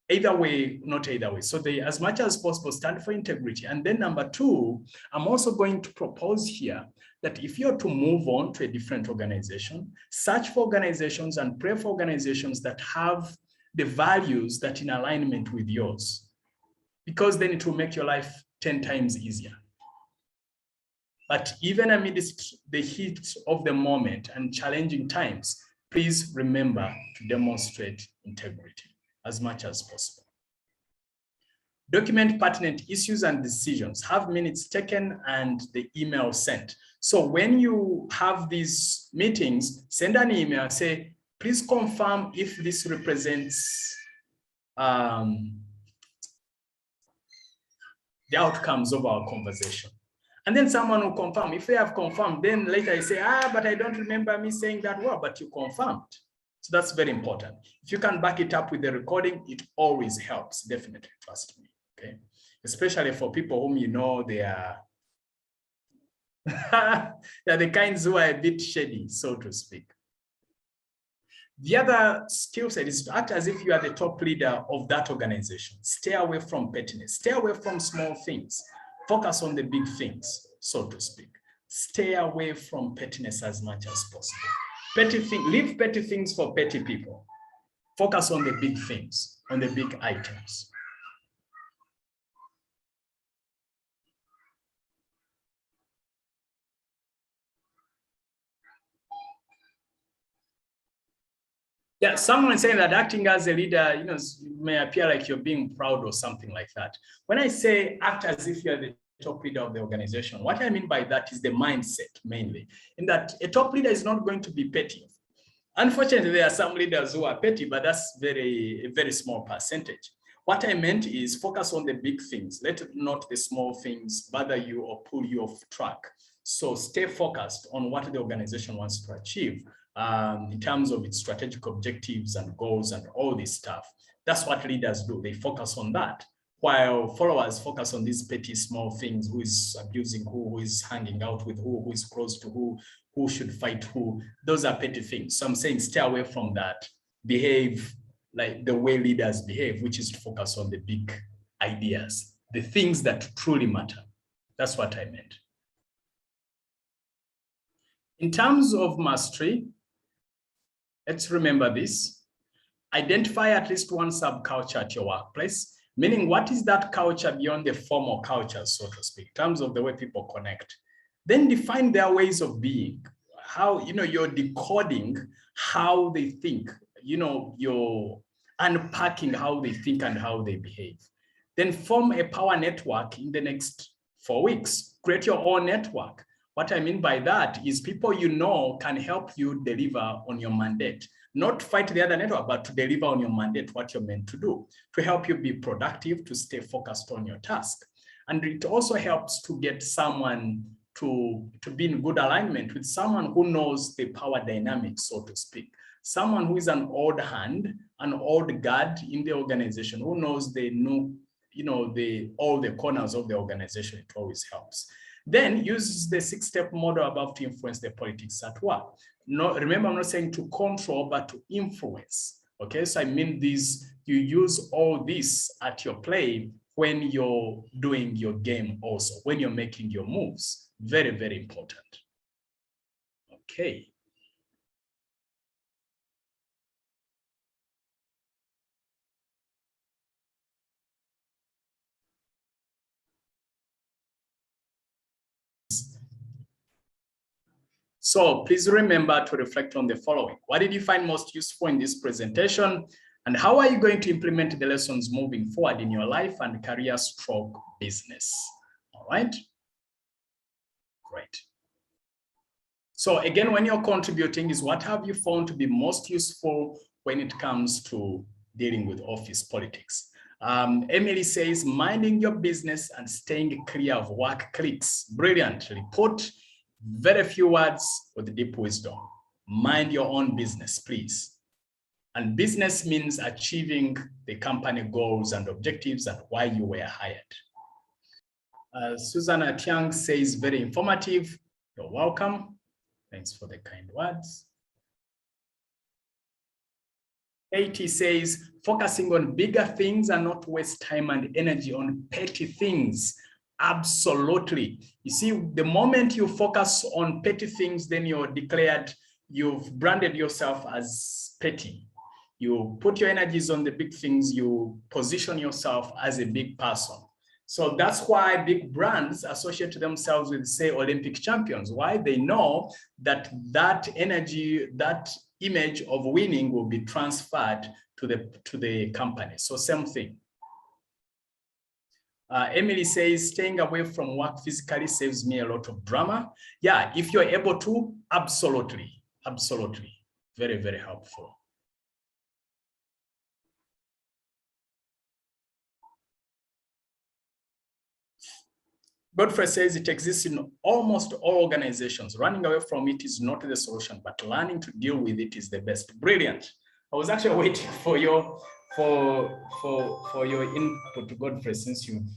either way, not either way. So they, as much as possible, stand for integrity. And then number 2, I'm also going to propose here that if you're to move on to a different organization, search for organizations and pray for organizations that have the values that in alignment with yours, because then it will make your life 10 times easier. But even amidst the heat of the moment and challenging times, please remember to demonstrate integrity as much as possible. Document pertinent issues and decisions. Have minutes taken and the email sent. So when you have these meetings, send an email, say, please confirm if this represents the outcomes of our conversation. And then someone will confirm. If they have confirmed, then later you say, but I don't remember me saying that word, but you confirmed. So that's very important. If you can back it up with the recording, it always helps, definitely, trust me, okay? Especially for people whom you know they are, they're the kinds who are a bit shady, so to speak. The other skill set is to act as if you are the top leader of that organization. Stay away from pettiness. Stay away from small things. Focus on the big things, so to speak. Stay away from pettiness as much as possible. Leave petty things for petty people. Focus on the big things, on the big items. Yeah, someone saying that acting as a leader, may appear like you're being proud or something like that. When I say act as if you're the top leader of the organization, what I mean by that is the mindset mainly, in that a top leader is not going to be petty. Unfortunately, there are some leaders who are petty, but that's a very small percentage. What I meant is focus on the big things. Let not the small things bother you or pull you off track. So stay focused on what the organization wants to achieve in terms of its strategic objectives and goals and all this stuff. That's what leaders do. They focus on that, while followers focus on these petty small things: who is abusing who is hanging out with who is close to who should fight who. Those are petty things. So I'm saying stay away from that. Behave like the way leaders behave, which is to focus on the big ideas, the things that truly matter. That's what I meant. In terms of mastery, let's remember this. Identify at least one subculture at your workplace, meaning what is that culture beyond the formal culture, so to speak, in terms of the way people connect. Then define their ways of being, how, you're decoding how they think, you're unpacking how they think and how they behave. Then form a power network in the next 4 weeks. Create your own network. What I mean by that is people you know can help you deliver on your mandate. Not fight the other network, but to deliver on your mandate, what you're meant to do, to help you be productive, to stay focused on your task. And it also helps to get someone to be in good alignment with someone who knows the power dynamics, so to speak. Someone who is an old hand, an old guard in the organization, who knows all the corners of the organization. It always helps. Then use the 6-step model above to influence the politics at work. No, remember, I'm not saying to control, but to influence. Okay, so I mean this, you use all this at your play when you're doing your game also, when you're making your moves. Very, very important. Okay. So please remember to reflect on the following. What did you find most useful in this presentation? And how are you going to implement the lessons moving forward in your life and career stroke business? All right. Great. So again, when you're contributing, is what have you found to be most useful when it comes to dealing with office politics? Emily says, minding your business and staying clear of work cliques. Brilliantly put. Very few words with deep wisdom. Mind your own business, please. And business means achieving the company goals and objectives and why you were hired. Susanna Tiang says, very informative. You're welcome. Thanks for the kind words. Katie says, focusing on bigger things and not waste time and energy on petty things. Absolutely. You see, the moment you focus on petty things, then you've branded yourself as petty. You put your energies on the big things, you position yourself as a big person. So that's why big brands associate themselves with, say, Olympic champions. Why? They know that that energy, that image of winning will be transferred to the company. So same thing. Emily says, staying away from work physically saves me a lot of drama. Yeah, if you're able to, absolutely, absolutely. Very, very helpful. Godfrey says it exists in almost all organizations. Running away from it is not the solution, but learning to deal with it is the best. Brilliant. I was actually waiting for your input, Godfrey, since you've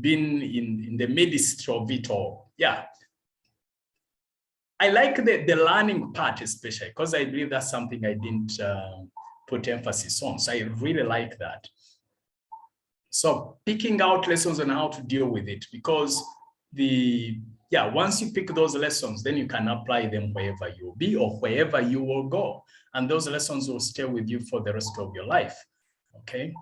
been in the midst of it all. Yeah. I like the learning part, especially because I believe that's something I didn't put emphasis on. So I really like that. So picking out lessons on how to deal with it, because once you pick those lessons, then you can apply them wherever you'll be or wherever you will go. And those lessons will stay with you for the rest of your life. Okay.